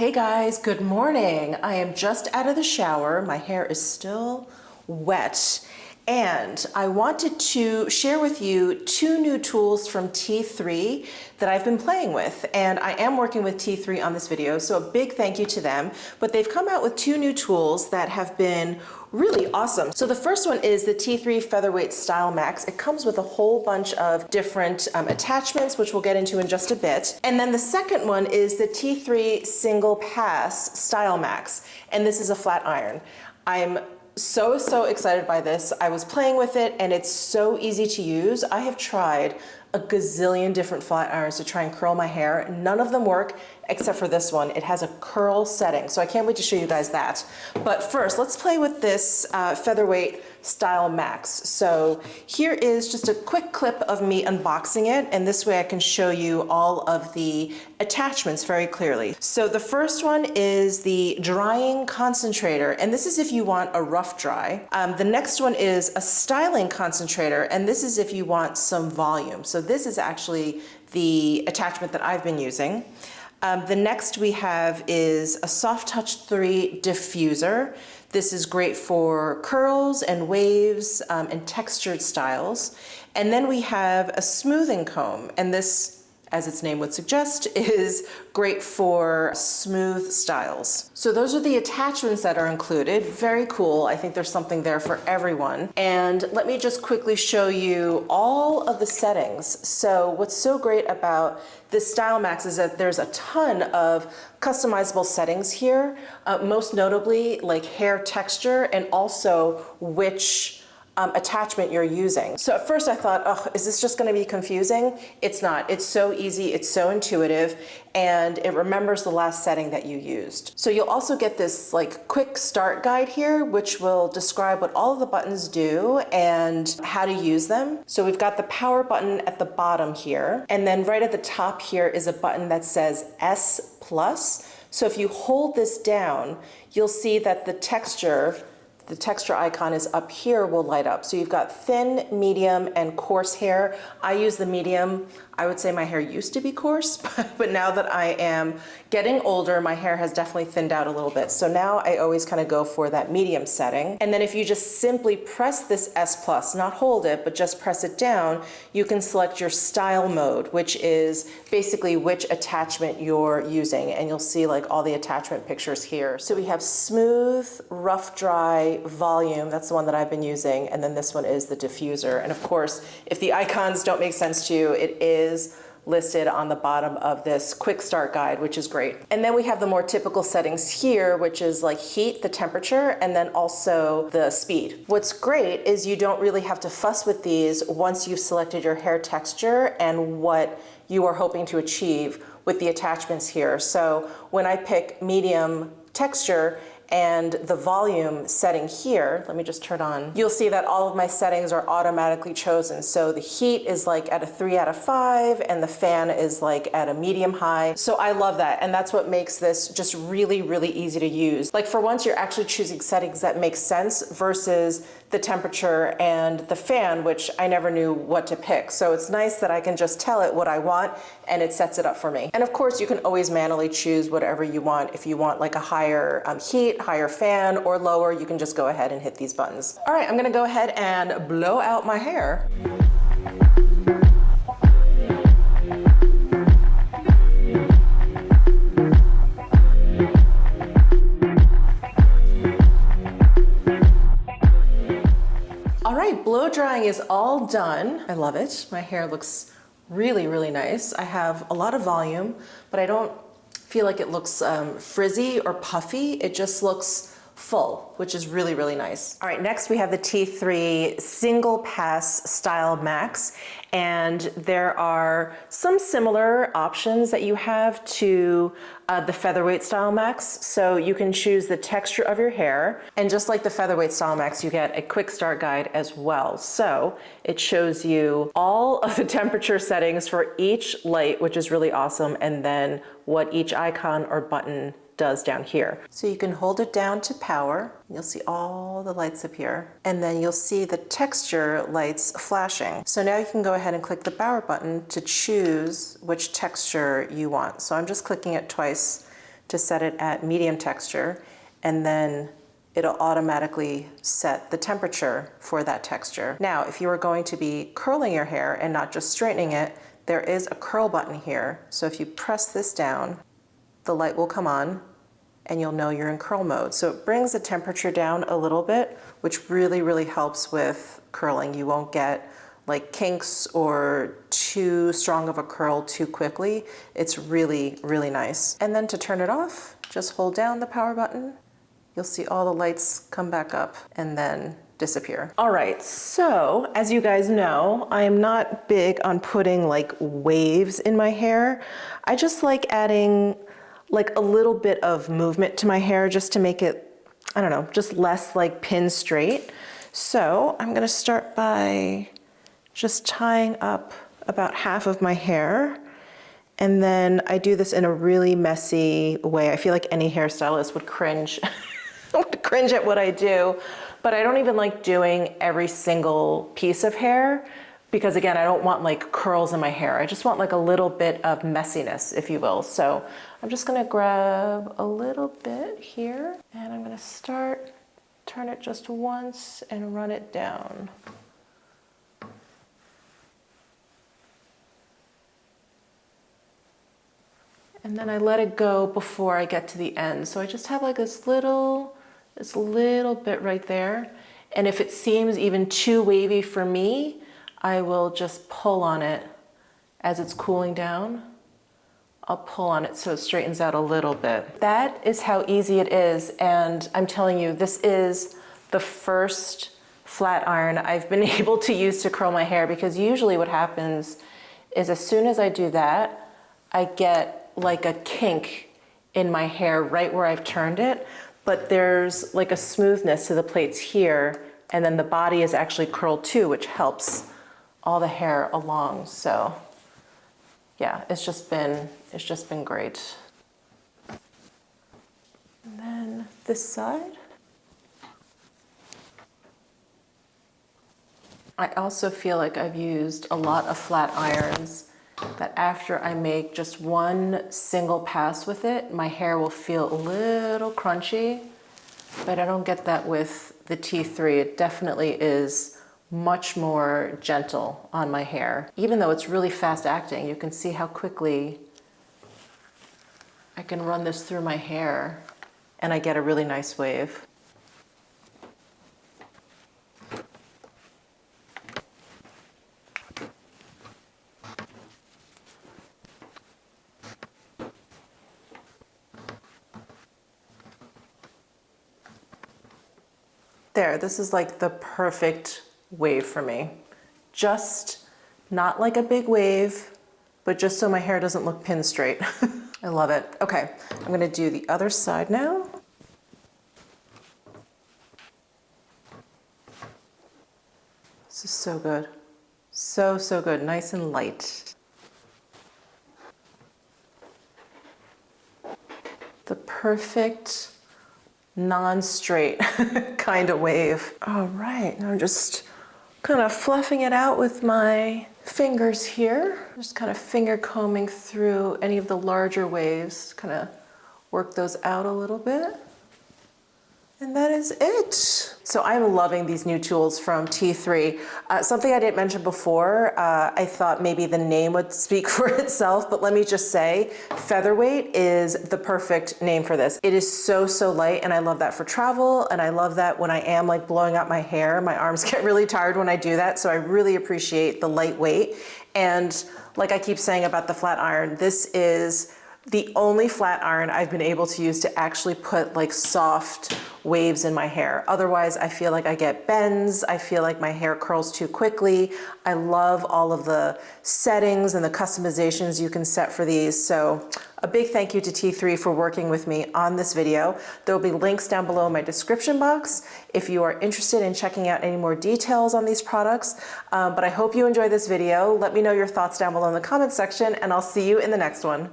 Hey guys, good morning. I am just out of the shower. My hair is still wet. And I wanted to share with you two new tools from T3 that I've been playing with. And I am working with T3 on this video, so a big thank you to them. But they've come out with two new tools that have been really awesome. So the first one is the T3 Featherweight StyleMax. It comes with a whole bunch of different attachments, which we'll get into in just a bit. And then the second one is the T3 SinglePass StyleMax. And this is a flat iron. I'm so excited by this. I was playing with it and it's so easy to use. I have tried a gazillion different flat irons to try and curl my hair. None of them work except for this one. It has a curl setting, so I can't wait to show you guys that. But first, let's play with this Featherweight StyleMax. So here is just a quick clip of me unboxing it, and this way I can show you all of the attachments very clearly. So the first one is the drying concentrator, and this is if you want a rough dry. The next one is a styling concentrator, and this is if you want some volume. So this is actually the attachment that I've been using. The next we have is a Soft Touch 3 diffuser. This is great for curls and waves and textured styles. And then we have a smoothing comb, and this, as its name would suggest, is great for smooth styles. So those are the attachments that are included. Very cool. I think there's something there for everyone. And let me just quickly show you all of the settings. So what's so great about this StyleMax is that there's a ton of customizable settings here, most notably like hair texture and also which attachment you're using. So at first I thought, oh, is this just gonna be confusing? It's not. It's so easy, it's so intuitive, and it remembers the last setting that you used. So you'll also get this like quick start guide here, which will describe what all of the buttons do and how to use them. So we've got the power button at the bottom here, and then right at the top here is a button that says S+. So if you hold this down, you'll see that the texture icon is up here will light up. So you've got thin, medium, and coarse hair. I use the medium. I would say my hair used to be coarse, but now that I am getting older, my hair has definitely thinned out a little bit. So now I always kind of go for that medium setting. And then if you just simply press this S+, not hold it, but just press it down, you can select your style mode, which is basically which attachment you're using. And you'll see like all the attachment pictures here. So we have smooth, rough, dry, volume. That's the one that I've been using. And then this one is the diffuser. And of course, if the icons don't make sense to you, it is listed on the bottom of this quick start guide, which is great. And then we have the more typical settings here, which is like heat, the temperature, and then also the speed. What's great is you don't really have to fuss with these once you've selected your hair texture and what you are hoping to achieve with the attachments here. So when I pick medium texture and the volume setting here, let me just turn on, you'll see that all of my settings are automatically chosen. So the heat is like at a 3 out of 5 and the fan is like at a medium high. So I love that. And that's what makes this just really easy to use. Like for once you're actually choosing settings that make sense versus the temperature and the fan, which I never knew what to pick. So it's nice that I can just tell it what I want and it sets it up for me. And of course you can always manually choose whatever you want. If you want like a higher heat, higher fan, or lower, you can just go ahead and hit these buttons. All right, I'm gonna go ahead and blow out my hair. All right, blow drying is all done. I love it. My hair looks really nice. I have a lot of volume, but I don't feel like it looks frizzy or puffy. It just looks full, which is really nice. All right, next we have the T3 SinglePass StyleMax, and there are some similar options that you have to the Featherweight StyleMax. So you can choose the texture of your hair, and just like the Featherweight StyleMax, you get a quick start guide as well. So it shows you all of the temperature settings for each light, which is really awesome, and then what each icon or button does down here. So you can hold it down to power. You'll see all the lights appear, and then you'll see the texture lights flashing. So now you can go ahead and click the power button to choose which texture you want. So I'm just clicking it twice to set it at medium texture, and then it'll automatically set the temperature for that texture. Now, if you are going to be curling your hair and not just straightening it, there is a curl button here. So if you press this down, the light will come on and you'll know you're in curl mode. So it brings the temperature down a little bit, which really, really helps with curling. You won't get like kinks or too strong of a curl too quickly. It's really, really nice. And then to turn it off, just hold down the power button. You'll see all the lights come back up and then disappear. All right, so as you guys know, I am not big on putting like waves in my hair. I just like adding like a little bit of movement to my hair just to make it, I don't know, just less like pin straight. So I'm gonna start by just tying up about half of my hair. And then I do this in a really messy way. I feel like any hairstylist would cringe, would cringe at what I do, but I don't even like doing every single piece of hair because again, I don't want like curls in my hair. I just want like a little bit of messiness, if you will. So I'm just gonna grab a little bit here and I'm gonna start, turn it just once and run it down. And then I let it go before I get to the end. So I just have like this little bit right there. And if it seems even too wavy for me, I will just pull on it as it's cooling down. I'll pull on it so it straightens out a little bit. That is how easy it is. And I'm telling you, this is the first flat iron I've been able to use to curl my hair, because usually what happens is as soon as I do that, I get like a kink in my hair right where I've turned it, but there's like a smoothness to the plates here, and then the body is actually curled too, which helps all the hair along. So yeah, it's just been great. And then this side. I also feel like I've used a lot of flat irons that after I make just one single pass with it, my hair will feel a little crunchy, but I don't get that with the T3. It definitely is much more gentle on my hair. Even though it's really fast acting, you can see how quickly I can run this through my hair and I get a really nice wave. There, this is like the perfect wave for me. Just not like a big wave, but just so my hair doesn't look pin straight. I love it. Okay, I'm gonna do the other side now. This is so good. So, so good, nice and light. The perfect non-straight kind of wave. All right, now I'm just kind of fluffing it out with my fingers here. Just kind of finger combing through any of the larger waves, kind of work those out a little bit. And that is it. So I'm loving these new tools from T3. Something I didn't mention before, I thought maybe the name would speak for itself, but let me just say, Featherweight is the perfect name for this. It is so, so light, and I love that for travel, and I love that when I am like blowing out my hair, my arms get really tired when I do that, so I really appreciate the lightweight. And like I keep saying about the flat iron, this is the only flat iron I've been able to use to actually put like soft waves in my hair. Otherwise, I feel like I get bends. I feel like my hair curls too quickly. I love all of the settings and the customizations you can set for these. So a big thank you to T3 for working with me on this video. There will be links down below in my description box if you are interested in checking out any more details on these products. But I hope you enjoyed this video. Let me know your thoughts down below in the comments section, and I'll see you in the next one.